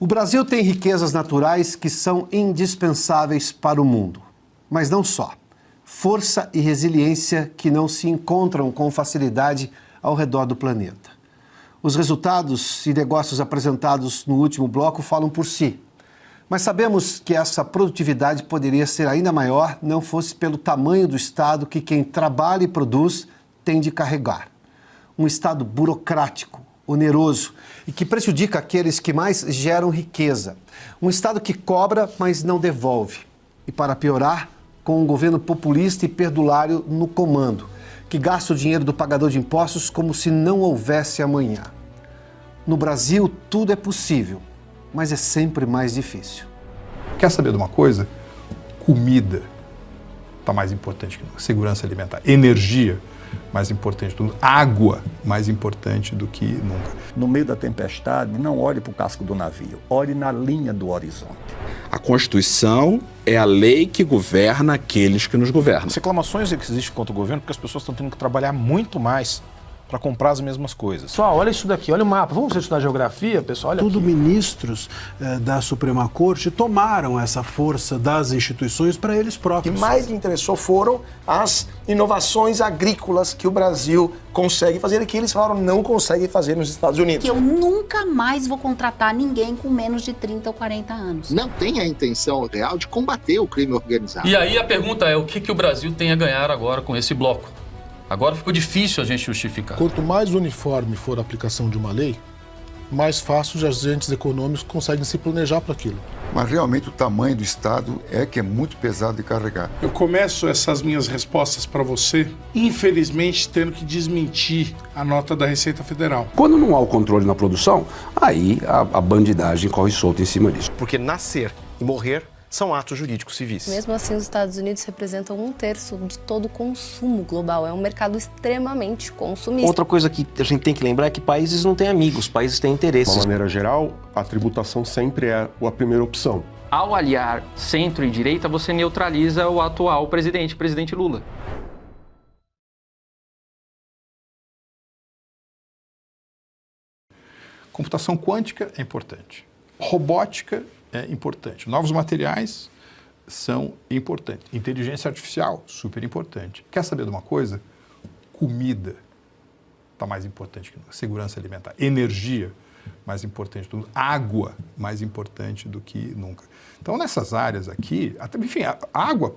O Brasil tem riquezas naturais que são indispensáveis para o mundo. Mas não só. Força e resiliência que não se encontram com facilidade ao redor do planeta. Os resultados e negócios apresentados no último bloco falam por si. Mas sabemos que essa produtividade poderia ser ainda maior não fosse pelo tamanho do Estado que quem trabalha e produz tem de carregar. Um Estado burocrático, oneroso e que prejudica aqueles que mais geram riqueza. Um Estado que cobra, mas não devolve. E para piorar, com um governo populista e perdulário no comando, que gasta o dinheiro do pagador de impostos como se não houvesse amanhã. No Brasil, tudo é possível, mas é sempre mais difícil. Quer saber de uma coisa? Comida está mais importante que nunca. Segurança alimentar. Energia, mais importante do que nunca. Água, mais importante do que nunca. No meio da tempestade, não olhe para o casco do navio, olhe na linha do horizonte. A Constituição é a lei que governa aqueles que nos governam. As reclamações que existem contra o governo porque as pessoas estão tendo que trabalhar muito mais para comprar as mesmas coisas. Pessoal, olha isso daqui, olha o mapa. Vamos estudar geografia, pessoal? Olha Tudo aqui. Ministros da Suprema Corte tomaram essa força das instituições para eles O próprios. que mais lhe interessou foram as inovações agrícolas que o Brasil consegue fazer e que eles falaram não conseguem fazer nos Estados Unidos. Que eu nunca mais vou contratar ninguém com menos de 30 ou 40 anos. Não tem a intenção real de combater o crime organizado. E aí a pergunta é, o que o Brasil tem a ganhar agora com esse bloco? Agora ficou difícil a gente justificar. Quanto mais uniforme for a aplicação de uma lei, mais fácil os agentes econômicos conseguem se planejar para aquilo. Mas realmente o tamanho do Estado é que é muito pesado de carregar. Eu começo essas minhas respostas para você, infelizmente, tendo que desmentir a nota da Receita Federal. Quando não há o controle na produção, aí a bandidagem corre solta em cima disso. Porque nascer e morrer são atos jurídicos civis. Mesmo assim, os Estados Unidos representam 1/3 de todo o consumo global. É um mercado extremamente consumista. Outra coisa que a gente tem que lembrar é que países não têm amigos, países têm interesses. De uma maneira geral, a tributação sempre é a primeira opção. Ao aliar centro e direita, você neutraliza o atual presidente Lula. Computação quântica é importante. Robótica é importante. Novos materiais são importantes. Inteligência artificial, super importante. Quer saber de uma coisa? Comida está mais importante que nunca. Segurança alimentar. Energia, mais importante do que nunca. Água, mais importante do que nunca. Então, nessas áreas aqui, enfim, a água,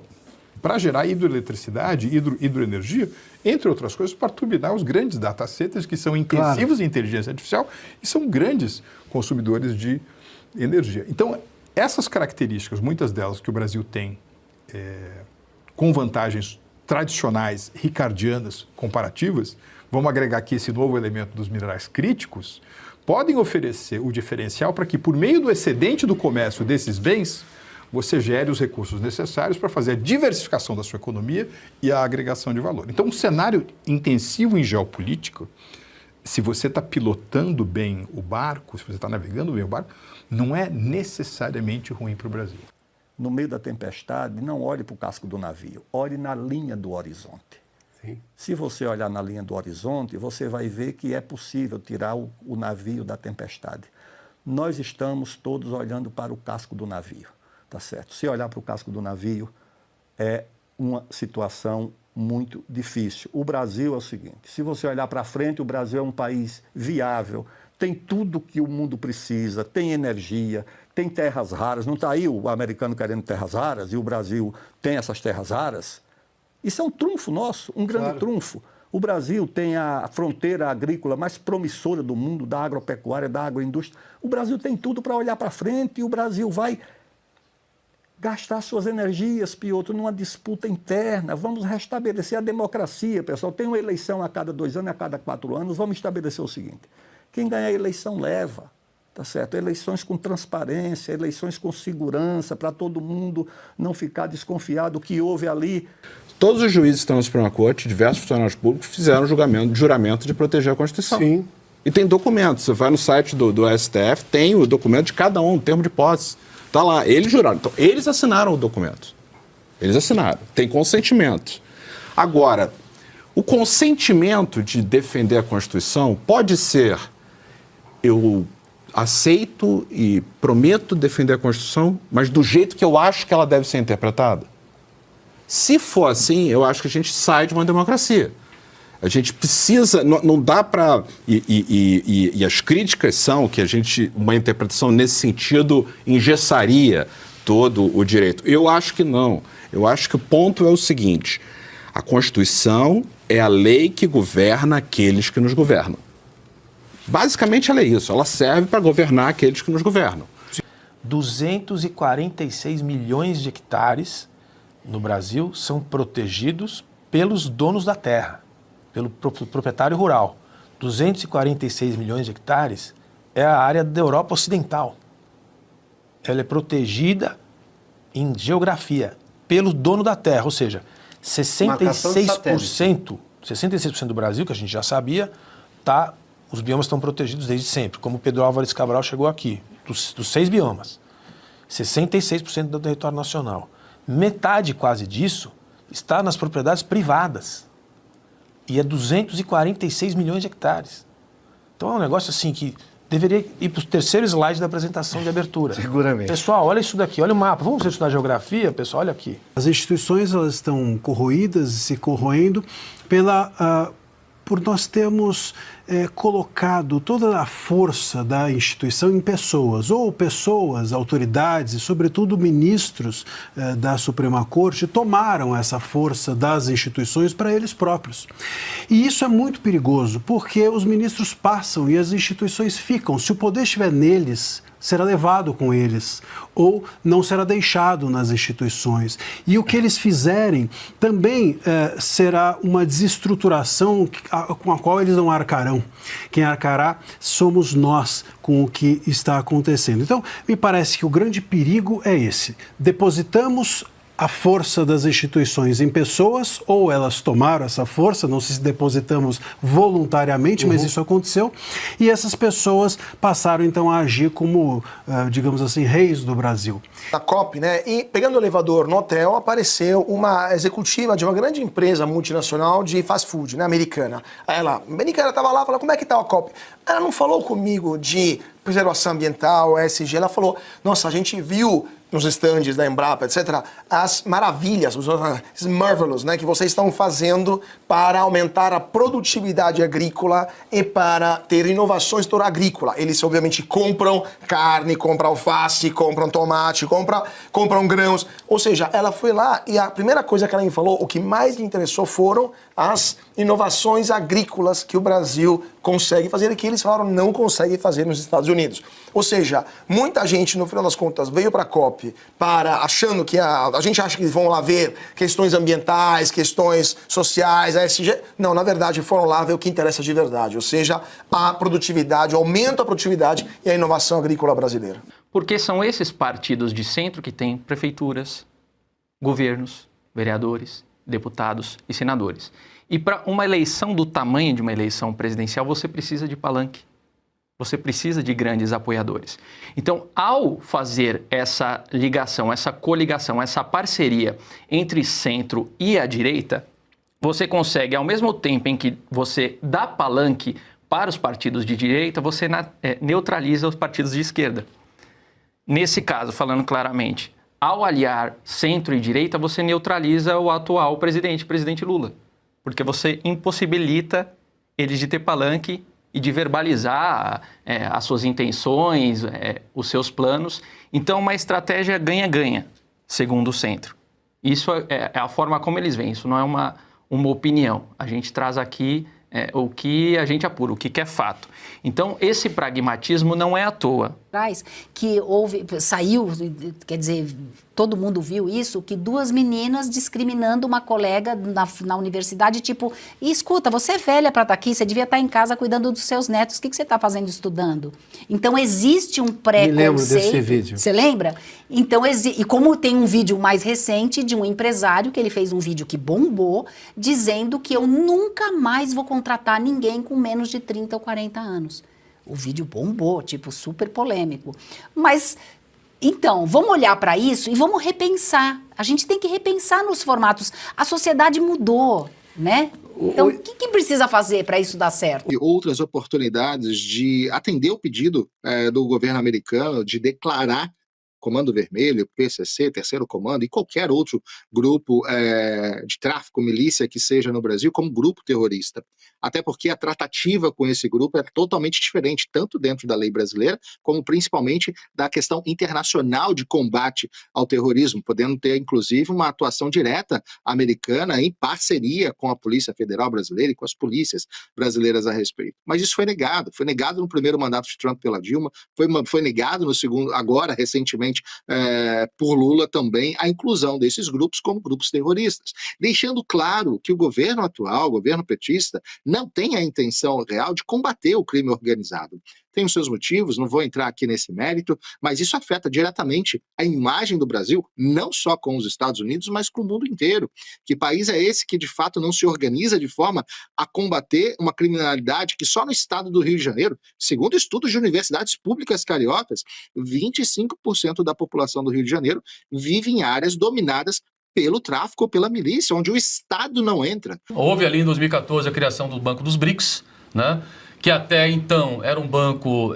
para gerar hidroeletricidade, hidroenergia, entre outras coisas, para turbinar os grandes data centers que são intensivos em inteligência artificial e são grandes consumidores de energia. Então, essas características, muitas delas que o Brasil tem com vantagens tradicionais, ricardianas, comparativas, vamos agregar aqui esse novo elemento dos minerais críticos, podem oferecer o diferencial para que, por meio do excedente do comércio desses bens, você gere os recursos necessários para fazer a diversificação da sua economia e a agregação de valor. Então, um cenário intensivo em geopolítica, se você está pilotando bem o barco, se você está navegando bem o barco, não é necessariamente ruim para o Brasil. No meio da tempestade, não olhe para o casco do navio, olhe na linha do horizonte. Sim. Se você olhar na linha do horizonte, você vai ver que é possível tirar o navio da tempestade. Nós estamos todos olhando para o casco do navio, tá certo? Se olhar para o casco do navio, é uma situação muito difícil. O Brasil é o seguinte, se você olhar para frente, o Brasil é um país viável, tem tudo que o mundo precisa, tem energia, tem terras raras. Não está aí o americano querendo terras raras e o Brasil tem essas terras raras? Isso é um trunfo nosso, um grande trunfo. O Brasil tem a fronteira agrícola mais promissora do mundo, da agropecuária, da agroindústria. O Brasil tem tudo para olhar para frente e o Brasil vai gastar suas energias, Piotr, numa disputa interna. Vamos restabelecer a democracia, pessoal. Tem uma eleição a cada 2 anos, a cada 4 anos. Vamos estabelecer o seguinte. Quem ganhar a eleição leva, tá certo? Eleições com transparência, eleições com segurança, para todo mundo não ficar desconfiado do que houve ali. Todos os juízes que estão no Suprema Corte, diversos funcionários públicos, fizeram juramento de proteger a Constituição. Sim. E tem documentos. Você vai no site do STF, tem o documento de cada um, o termo de posse. Está lá, eles juraram. Então, eles assinaram o documento. Eles assinaram. Tem consentimento. Agora, o consentimento de defender a Constituição pode ser eu aceito e prometo defender a Constituição, mas do jeito que eu acho que ela deve ser interpretada. Se for assim, eu acho que a gente sai de uma democracia. A gente precisa, não dá para... E as críticas são que uma interpretação nesse sentido engessaria todo o direito. Eu acho que não. Eu acho que o ponto é o seguinte: a Constituição é a lei que governa aqueles que nos governam. Basicamente ela é isso, ela serve para governar aqueles que nos governam. 246 milhões de hectares no Brasil são protegidos pelos donos da terra, pelo proprietário rural. 246 milhões de hectares é a área da Europa Ocidental. Ela é protegida em geografia pelo dono da terra, ou seja, 66% do Brasil, que a gente já sabia, os biomas estão protegidos desde sempre, como o Pedro Álvares Cabral chegou aqui, dos 6 biomas. 66% do território nacional. Metade quase disso está nas propriedades privadas. E é 246 milhões de hectares. Então é um negócio assim que deveria ir para o terceiro slide da apresentação de abertura. Seguramente. Pessoal, olha isso daqui, olha o mapa. Vamos estudar geografia, pessoal? Olha aqui. As instituições elas estão corroídas e se corroendo por nós termos colocado toda a força da instituição em pessoas, autoridades e, sobretudo, ministros da Suprema Corte tomaram essa força das instituições para eles próprios. E isso é muito perigoso, porque os ministros passam e as instituições ficam. Se o poder estiver neles, será levado com eles, ou não será deixado nas instituições. E o que eles fizerem também será uma desestruturação com a qual eles não arcarão. Quem arcará somos nós com o que está acontecendo. Então, me parece que o grande perigo é esse. Depositamos a força das instituições em pessoas, ou elas tomaram essa força, não sei se depositamos voluntariamente, mas isso aconteceu, e essas pessoas passaram então a agir como, digamos assim, reis do Brasil. Na COP, né, e pegando o elevador no hotel, apareceu uma executiva de uma grande empresa multinacional de fast food, né, americana. A americana estava lá, falou, como é que tá a COP? Ela não falou comigo de preservação ambiental, ESG, ela falou, nossa, a gente viu nos estandes da Embrapa, etc., as maravilhas, os marvelous, né, que vocês estão fazendo para aumentar a produtividade agrícola e para ter inovações no setor agrícola. Eles, obviamente, compram carne, compram alface, compram tomate, compram grãos. Ou seja, ela foi lá e a primeira coisa que ela me falou, o que mais lhe interessou foram as inovações agrícolas que o Brasil consegue fazer e que eles falaram não conseguem fazer nos Estados Unidos. Ou seja, muita gente, no final das contas, veio para a COP achando que a gente acha que vão lá ver questões ambientais, questões sociais, ESG. Não, na verdade, foram lá ver o que interessa de verdade, ou seja, a produtividade, o aumento da produtividade e a inovação agrícola brasileira. Porque são esses partidos de centro que têm prefeituras, governos, vereadores, deputados e senadores. E para uma eleição do tamanho de uma eleição presidencial, você precisa de palanque. Você precisa de grandes apoiadores. Então, ao fazer essa ligação, essa coligação, essa parceria entre centro e a direita, você consegue, ao mesmo tempo em que você dá palanque para os partidos de direita, você neutraliza os partidos de esquerda. Nesse caso, falando claramente, ao aliar centro e direita, você neutraliza o atual presidente Lula. Porque você impossibilita eles de ter palanque e de verbalizar as suas intenções, os seus planos. Então, uma estratégia ganha-ganha, segundo o centro. Isso é a forma como eles veem, isso não é uma opinião. A gente traz aqui o que a gente apura, o que é fato. Então, esse pragmatismo não é à toa. Que saiu, quer dizer, todo mundo viu isso, que 2 meninas discriminando uma colega na universidade, tipo, escuta, você é velha para estar aqui, você devia estar em casa cuidando dos seus netos, o que você está fazendo estudando? Então, existe um preconceito. Me lembro desse vídeo. Você lembra? Então, e como tem um vídeo mais recente de um empresário, que ele fez um vídeo que bombou, dizendo que eu nunca mais vou contratar ninguém com menos de 30 ou 40 anos. O vídeo bombou, tipo, super polêmico. Mas, então, vamos olhar para isso e vamos repensar. A gente tem que repensar nos formatos. A sociedade mudou. né? Então, o que precisa fazer para isso dar certo? E outras oportunidades de atender o pedido do governo americano de declarar Comando Vermelho, PCC, Terceiro Comando e qualquer outro grupo de tráfico, milícia que seja no Brasil como grupo terrorista. Até porque a tratativa com esse grupo é totalmente diferente, tanto dentro da lei brasileira, como principalmente da questão internacional de combate ao terrorismo, podendo ter, inclusive, uma atuação direta americana em parceria com a Polícia Federal brasileira e com as polícias brasileiras a respeito. Mas isso foi negado no primeiro mandato de Trump pela Dilma, foi negado no segundo, agora, recentemente, por Lula também, a inclusão desses grupos como grupos terroristas, deixando claro que o governo atual, o governo petista, não tem a intenção real de combater o crime organizado. Tem os seus motivos, não vou entrar aqui nesse mérito, mas isso afeta diretamente a imagem do Brasil, não só com os Estados Unidos, mas com o mundo inteiro. Que país é esse que, de fato, não se organiza de forma a combater uma criminalidade que só no estado do Rio de Janeiro, segundo estudos de universidades públicas cariocas, 25% da população do Rio de Janeiro vive em áreas dominadas pelo tráfico ou pela milícia, onde o Estado não entra. Houve ali em 2014 a criação do Banco dos BRICS, né? Que até então era um banco,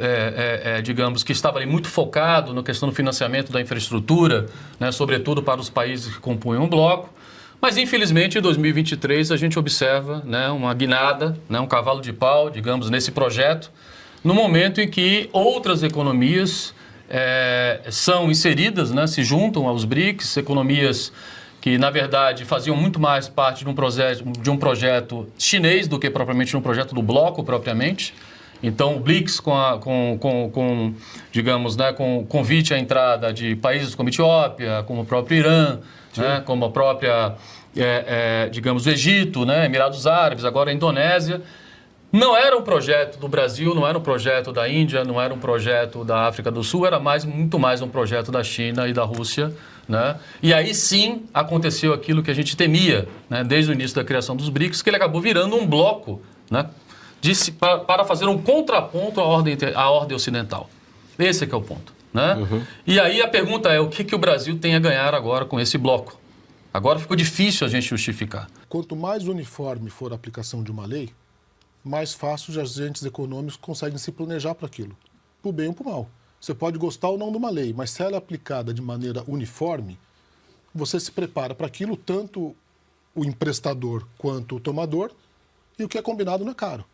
digamos, que estava ali muito focado na questão do financiamento da infraestrutura, né, sobretudo para os países que compunham o bloco. Mas, infelizmente, em 2023, a gente observa, né, uma guinada, né, um cavalo de pau, digamos, nesse projeto, no momento em que outras economias são inseridas, né, se juntam aos BRICS, economias que, na verdade, faziam muito mais parte de um projeto chinês do que propriamente de um projeto do bloco, propriamente. Então, o BRICS, digamos, né, com convite à entrada de países como a Etiópia, como o próprio Irã, né, como a própria, digamos, o Egito, né, Emirados Árabes, agora a Indonésia. Não era um projeto do Brasil, não era um projeto da Índia, não era um projeto da África do Sul, era muito mais um projeto da China e da Rússia, né? E aí sim aconteceu aquilo que a gente temia, né, desde o início da criação dos BRICS, que ele acabou virando um bloco, né, para fazer um contraponto à ordem ocidental. Esse é que é o ponto, né? E aí a pergunta é, o que o Brasil tem a ganhar agora com esse bloco? Agora ficou difícil a gente justificar. Quanto mais uniforme for a aplicação de uma lei, mais fácil os agentes econômicos conseguem se planejar para aquilo, para o bem ou para o mal. Você pode gostar ou não de uma lei, mas se ela é aplicada de maneira uniforme, você se prepara para aquilo, tanto o emprestador quanto o tomador, e o que é combinado não é caro.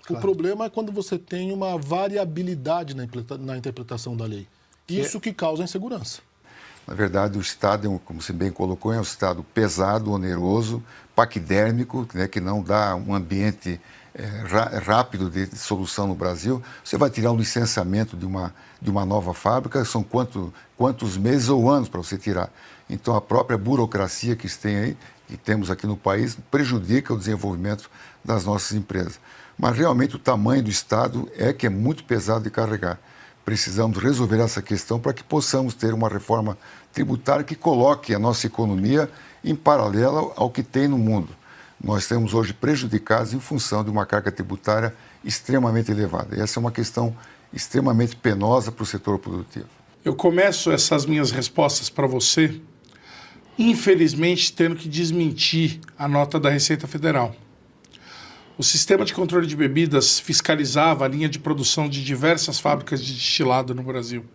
Claro. O problema é quando você tem uma variabilidade na interpretação da lei. Isso que causa insegurança. Na verdade, o Estado, como você bem colocou, é um Estado pesado, oneroso, paquidérmico, né, que não dá um ambiente rápido de solução no Brasil. Você vai tirar um licenciamento de uma nova fábrica, são quantos meses ou anos para você tirar. Então, a própria burocracia que temos aqui no país prejudica o desenvolvimento das nossas empresas. Mas, realmente, o tamanho do Estado que é muito pesado de carregar. Precisamos resolver essa questão para que possamos ter uma reforma tributária que coloque a nossa economia em paralelo ao que tem no mundo. Nós temos hoje prejudicados em função de uma carga tributária extremamente elevada. E essa é uma questão extremamente penosa para o setor produtivo. Eu começo essas minhas respostas para você, infelizmente, tendo que desmentir a nota da Receita Federal. O sistema de controle de bebidas fiscalizava a linha de produção de diversas fábricas de destilado no Brasil.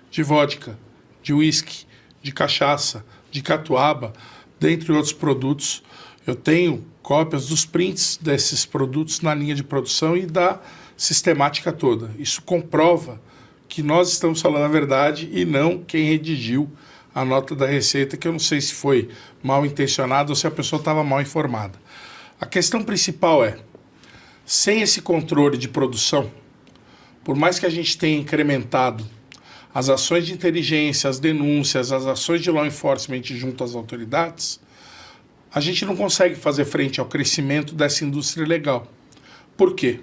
De vodka, de uísque, de cachaça, de catuaba, dentre outros produtos. Eu tenho cópias dos prints desses produtos na linha de produção e da sistemática toda. Isso comprova que nós estamos falando a verdade e não quem redigiu a nota da Receita, que eu não sei se foi mal intencionado ou se a pessoa estava mal informada. A questão principal é, sem esse controle de produção, por mais que a gente tenha incrementado as ações de inteligência, as denúncias, as ações de law enforcement junto às autoridades, a gente não consegue fazer frente ao crescimento dessa indústria ilegal. Por quê?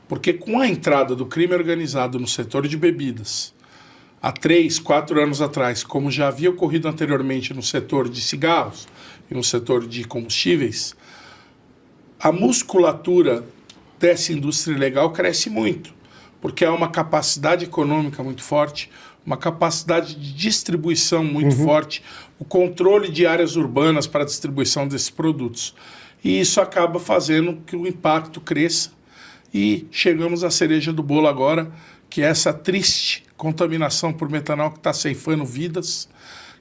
Porque com a entrada do crime organizado no setor de bebidas, há 3, 4 anos atrás, como já havia ocorrido anteriormente no setor de cigarros e no setor de combustíveis, a musculatura dessa indústria ilegal cresce muito, porque há uma capacidade econômica muito forte, uma capacidade de distribuição muito forte, o controle de áreas urbanas para a distribuição desses produtos. e isso acaba fazendo que o impacto cresça. E chegamos à cereja do bolo agora, que é essa triste contaminação por metanol que está ceifando vidas,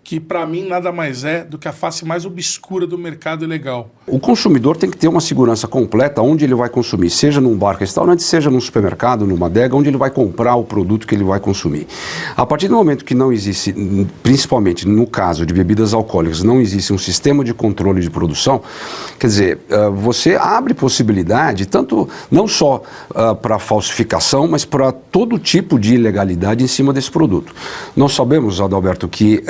que para mim nada mais é do que a face mais obscura do mercado ilegal. O consumidor tem que ter uma segurança completa onde ele vai consumir, seja num bar, restaurante, seja num supermercado, numa adega, onde ele vai comprar o produto que ele vai consumir. A partir do momento que não existe, principalmente no caso de bebidas alcoólicas, não existe um sistema de controle de produção, quer dizer, você abre possibilidade, tanto não só para falsificação, mas para todo tipo de ilegalidade em cima desse produto. Nós sabemos, Adalberto, que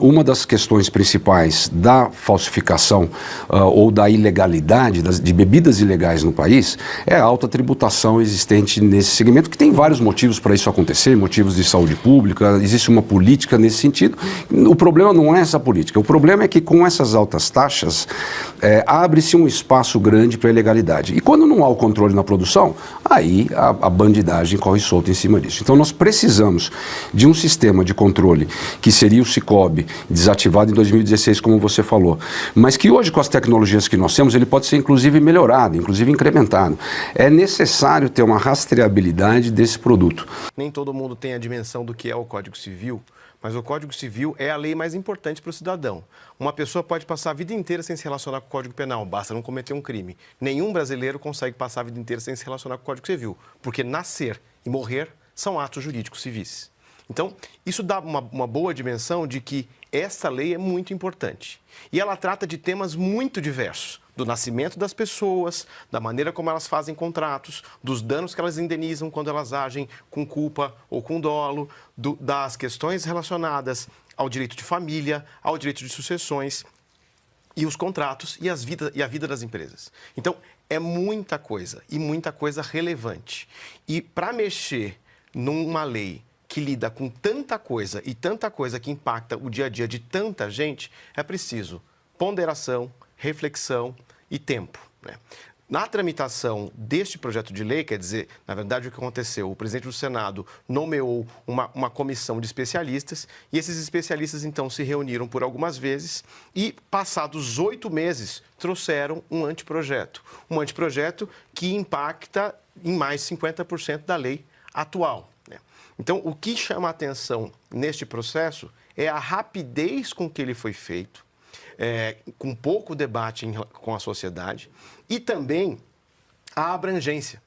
uma das questões principais da falsificação ou da ilegalidade de bebidas ilegais no país é a alta tributação existente nesse segmento, que tem vários motivos para isso acontecer, motivos de saúde pública, existe uma política nesse sentido. O problema não é essa política, o problema é que com essas altas taxas abre-se um espaço grande para a ilegalidade. E quando não há o controle na produção, aí a bandidagem corre solta em cima disso. Então nós precisamos de um sistema de controle que seria o Sicob, desativado em 2016, como você falou, mas que hoje, com as tecnologias que nós temos, ele pode ser inclusive melhorado, inclusive incrementado. É necessário ter uma rastreabilidade desse produto. Nem todo mundo tem a dimensão do que é o Código Civil, mas o Código Civil é a lei mais importante para o cidadão. Uma pessoa pode passar a vida inteira sem se relacionar com o Código Penal, basta não cometer um crime. Nenhum brasileiro consegue passar a vida inteira sem se relacionar com o Código Civil, porque nascer e morrer são atos jurídicos civis. Então, isso dá uma boa dimensão de que essa lei é muito importante. E ela trata de temas muito diversos, do nascimento das pessoas, da maneira como elas fazem contratos, dos danos que elas indenizam quando elas agem com culpa ou com dolo, das questões relacionadas ao direito de família, ao direito de sucessões, e os contratos e a vida das empresas. Então, é muita coisa, e muita coisa relevante. E para mexer numa lei que lida com tanta coisa e tanta coisa que impacta o dia a dia de tanta gente, é preciso ponderação, reflexão e tempo, né? Na tramitação deste projeto de lei, quer dizer, na verdade o que aconteceu, o presidente do Senado nomeou uma comissão de especialistas e esses especialistas então se reuniram por algumas vezes e, passados 8 meses, trouxeram um anteprojeto que impacta em mais 50% da lei atual. Então, o que chama a atenção neste processo é a rapidez com que ele foi feito, com pouco debate com a sociedade e também a abrangência.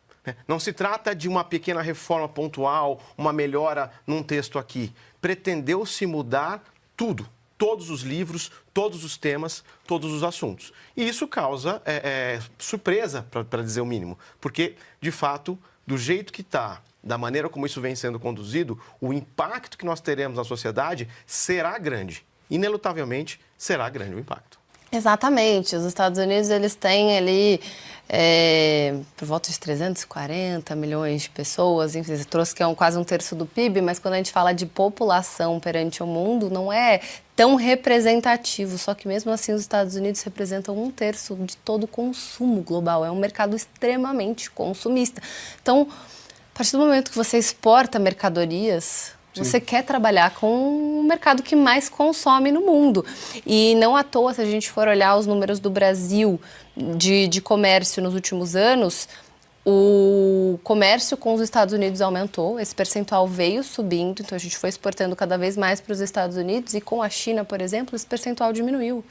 Não se trata de uma pequena reforma pontual, uma melhora num texto aqui. Pretendeu-se mudar tudo, todos os livros, todos os temas, todos os assuntos. E isso causa surpresa, para dizer o mínimo, porque, de fato, do jeito que está, da maneira como isso vem sendo conduzido, o impacto que nós teremos na sociedade será grande. Inelutavelmente, será grande o impacto. Exatamente. Os Estados Unidos, eles têm ali por volta de 340 milhões de pessoas. Enfim, você trouxe que é quase um terço do PIB, mas quando a gente fala de população perante o mundo, não é tão representativo. Só que mesmo assim os Estados Unidos representam um terço de todo o consumo global. É um mercado extremamente consumista. Então, a partir do momento que você exporta mercadorias, você quer trabalhar com o mercado que mais consome no mundo. E não à toa, se a gente for olhar os números do Brasil de comércio nos últimos anos, o comércio com os Estados Unidos aumentou, esse percentual veio subindo, então a gente foi exportando cada vez mais para os Estados Unidos e com a China, por exemplo, esse percentual diminuiu.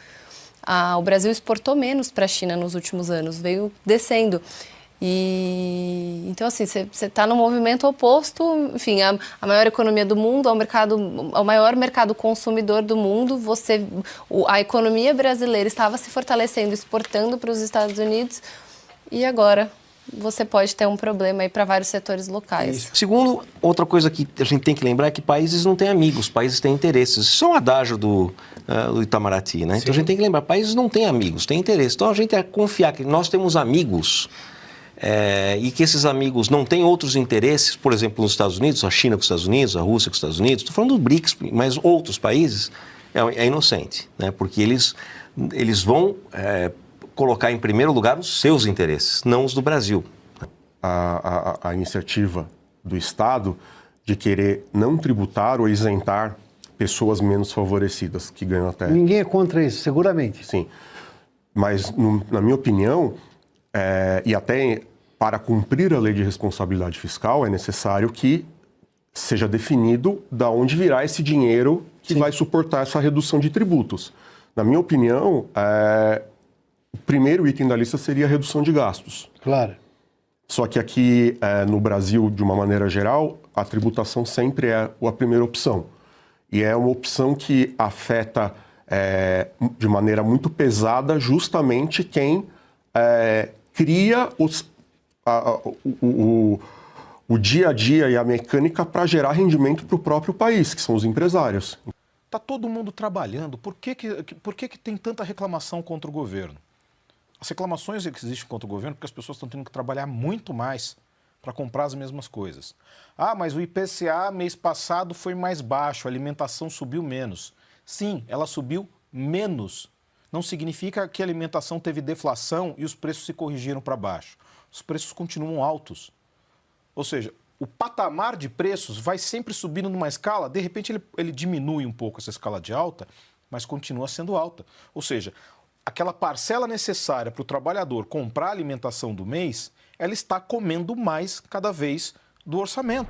O Brasil exportou menos para a China nos últimos anos, veio descendo. Então, assim, você está no movimento oposto, enfim, a maior economia do mundo, o maior mercado consumidor do mundo, a economia brasileira estava se fortalecendo, exportando para os Estados Unidos, e agora você pode ter um problema aí para vários setores locais. Segundo, outra coisa que a gente tem que lembrar é que países não têm amigos, países têm interesses. Isso é um adágio do Itamaraty, né? Então a gente tem que lembrar, países não têm amigos, têm interesses. Então a gente tem que confiar que nós temos amigos, e que esses amigos não têm outros interesses, por exemplo, nos Estados Unidos, a China com os Estados Unidos, a Rússia com os Estados Unidos, estou falando do BRICS, mas outros países, é inocente, né? Porque eles vão colocar em primeiro lugar os seus interesses, não os do Brasil. A iniciativa do Estado de querer não tributar ou isentar pessoas menos favorecidas que ganham até... Ninguém é contra isso, seguramente. Sim. Mas, na minha opinião, e até para cumprir a lei de responsabilidade fiscal, é necessário que seja definido da onde virá esse dinheiro que vai suportar essa redução de tributos. Na minha opinião, o primeiro item da lista seria a redução de gastos. Claro. Só que aqui no Brasil, de uma maneira geral, a tributação sempre é a primeira opção. E é uma opção que afeta de maneira muito pesada justamente quem cria o dia a dia e a mecânica para gerar rendimento para o próprio país, que são os empresários. Está todo mundo trabalhando. Por que tem tanta reclamação contra o governo? As reclamações que existem contra o governo porque as pessoas estão tendo que trabalhar muito mais para comprar as mesmas coisas. Ah, mas o IPCA mês passado foi mais baixo, a alimentação subiu menos. Sim, ela subiu menos. Não significa que a alimentação teve deflação e os preços se corrigiram para baixo. Os preços continuam altos. Ou seja, o patamar de preços vai sempre subindo numa escala, de repente ele diminui um pouco essa escala de alta, mas continua sendo alta. Ou seja, aquela parcela necessária para o trabalhador comprar a alimentação do mês, ela está comendo mais cada vez do orçamento.